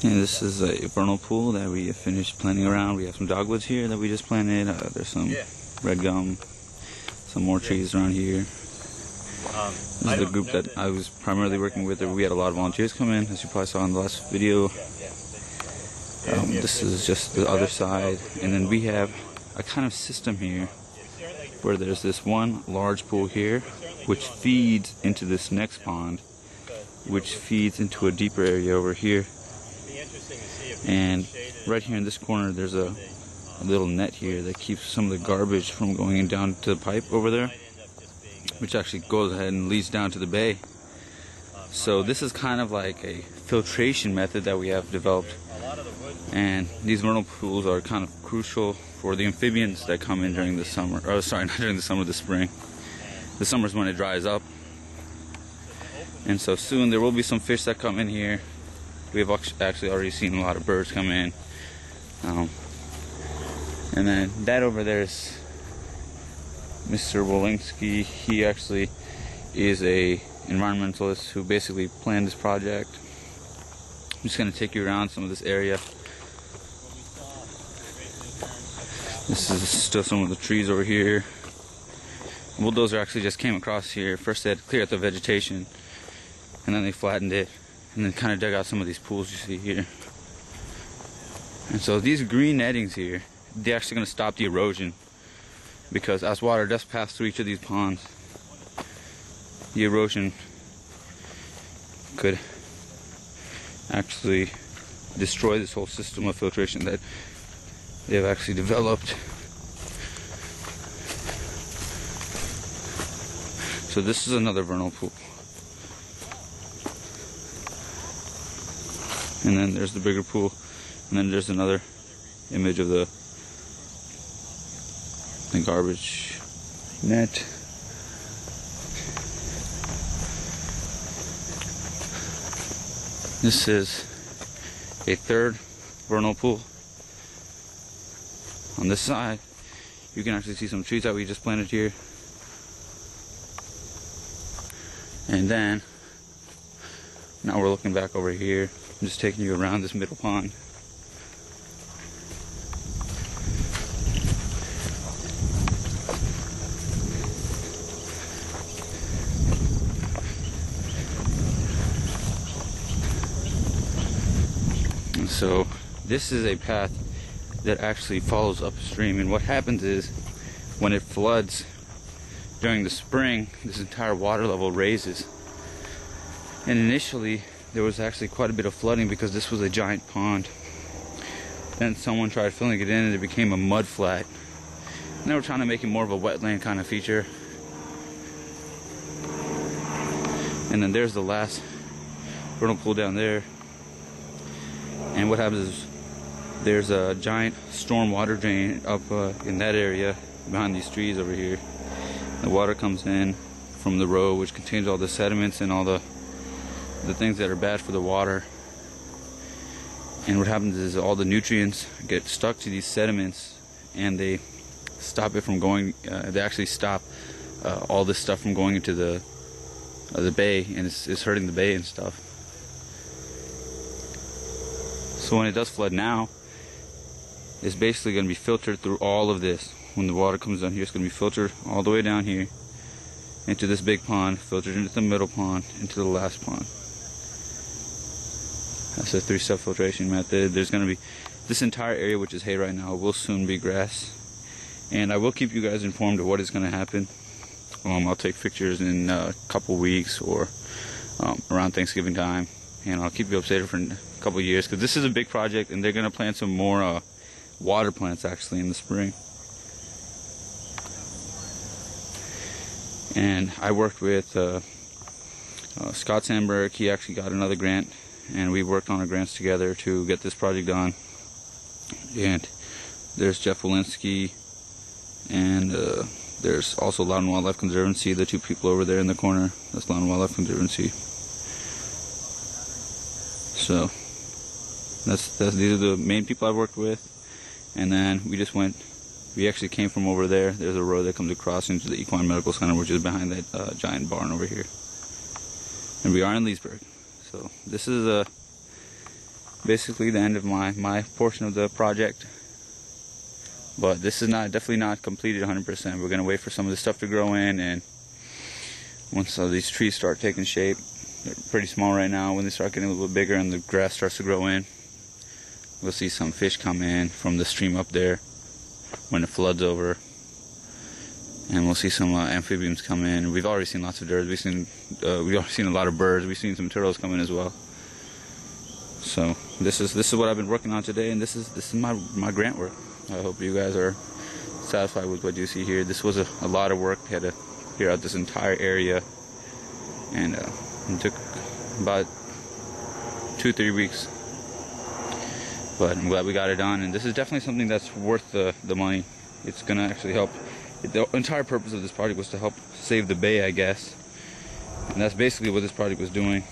And this is a vernal pool that we have finished planting around. We have some dogwoods here that we just planted. There's some red gum, some more trees around here. This is the group that I was primarily working with. We had a lot of volunteers come in, as you probably saw in the last video. This is just the other side. And then we have a kind of system here where there's this one large pool here, which feeds into this next pond, which feeds into a deeper area over here. And right here in this corner, there's a little net here that keeps some of the garbage from going down to the pipe over there, which actually goes ahead and leads down to the bay. So this is kind of like a filtration method that we have developed. And these vernal pools are kind of crucial for the amphibians that come in during the summer. Oh, sorry, not during the summer, the spring. The summer is when it dries up. And so soon there will be some fish that come in here. We have actually already seen a lot of birds come in. And then that over there is Mr. Wolinski. He actually is a environmentalist who basically planned this project. I'm just going to take you around some of this area. This is still some of the trees over here. The bulldozer actually just came across here. First they had to clear out the vegetation, and then they flattened it, and then kind of dug out some of these pools you see here. And so these green nettings here, they're actually going to stop the erosion, because as water does pass through each of these ponds, the erosion could actually destroy this whole system of filtration that they've actually developed. So this is another vernal pool. And then there's the bigger pool, and then there's another image of the garbage net. This is a third vernal pool. On this side, you can actually see some trees that we just planted here. And then, now we're looking back over here. I'm just taking you around this middle pond. And so, this is a path that actually follows upstream, and what happens is when it floods during the spring, this entire water level raises. And initially there was actually quite a bit of flooding because this was a giant pond. Then someone tried filling it in and it became a mud flat. And they were trying to make it more of a wetland kind of feature. And then there's the last vernal pool down there. And what happens is there's a giant storm water drain up in that area behind these trees over here. The water comes in from the road, which contains all the sediments and all the things that are bad for the water. And what happens is all the nutrients get stuck to these sediments, and they stop it from going. They actually stop all this stuff from going into the bay, and it's hurting the bay and stuff. So when it does flood now, it's basically going to be filtered through all of this. When the water comes down here, it's going to be filtered all the way down here into this big pond, filtered into the middle pond, into the last pond. That's a 3-step filtration method. There's going to be this entire area, which is hay right now, will soon be grass. And I will keep you guys informed of what is going to happen. I'll take pictures in a couple weeks or around Thanksgiving time, and I'll keep you updated for a couple years, because this is a big project, and they're going to plant some more water plants actually in the spring. And I worked with Scott Sandberg. He actually got another grant, and we worked on our grants together to get this project done. And there's Jeff Wolinski, and there's also Loudoun Wildlife Conservancy, the two people over there in the corner. That's Loudoun Wildlife Conservancy. So these are the main people I've worked with. And then we actually came from over there. There's a road that comes across into the Equine Medical Center, which is behind that giant barn over here. And we are in Leesburg. So this is basically the end of my portion of the project. But this is definitely not completed 100%. We're gonna wait for some of the stuff to grow in, and once these trees start taking shape, they're pretty small right now. When they start getting a little bit bigger and the grass starts to grow in, we'll see some fish come in from the stream up there when it floods over, and we'll see some amphibians come in. We've already seen lots of birds. We've already seen a lot of birds. We've seen some turtles come in as well. So this is what I've been working on today, and this is my grant work. I hope you guys are satisfied with what you see here. This was a lot of work. We had to clear out this entire area, and it took about 2-3 weeks. But I'm glad we got it done, and this is definitely something that's worth the money. It's gonna actually help. The entire purpose of this project was to help save the bay, I guess, and that's basically what this project was doing,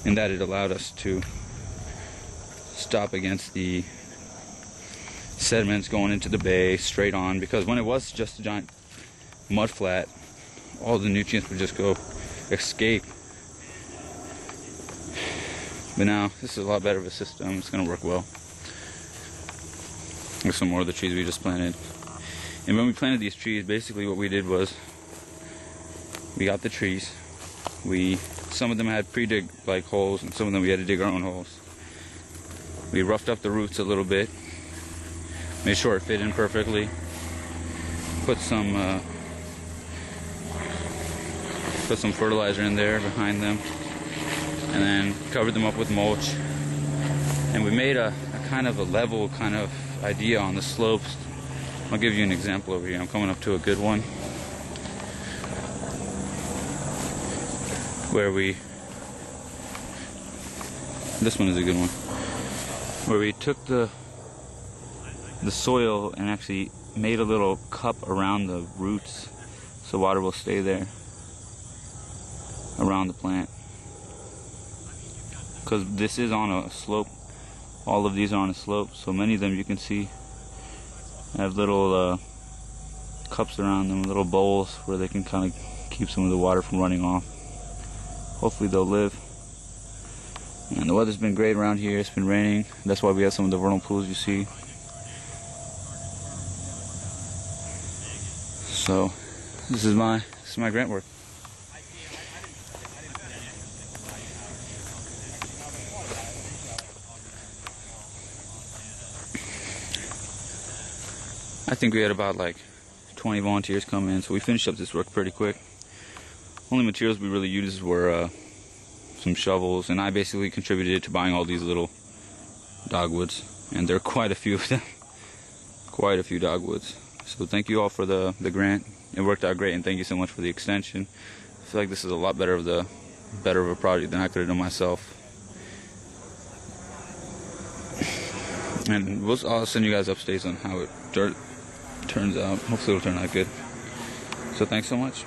in that it allowed us to stop against the sediments going into the bay straight on, because when it was just a giant mud flat, all the nutrients would just go escape. But now this is a lot better of a system. It's going to work well. There's some more of the trees we just planted. And when we planted these trees, basically what we did was we got the trees. Some of them had pre-dig like holes, and some of them we had to dig our own holes. We roughed up the roots a little bit, made sure it fit in perfectly. Put some fertilizer in there behind them, and then covered them up with mulch. And we made a kind of a level kind of idea on the slopes. I'll give you an example over here. I'm coming up to a good one where this one is a good one, where we took the soil and actually made a little cup around the roots so water will stay there around the plant, because this is on a slope. All of these are on a slope, so many of them you can see have little cups around them, little bowls where they can kind of keep some of the water from running off. Hopefully they'll live. And the weather's been great around here. It's been raining. That's why we have some of the vernal pools you see. So this is my grant work. I think we had about like 20 volunteers come in, so we finished up this work pretty quick. Only materials we really used were some shovels, and I basically contributed to buying all these little dogwoods, and there are quite a few of them. Quite a few dogwoods. So thank you all for the grant. It worked out great, and thank you so much for the extension. I feel like this is a lot better of a project than I could have done myself. And I'll send you guys updates on how it turns out. Hopefully it'll turn out good. So thanks so much.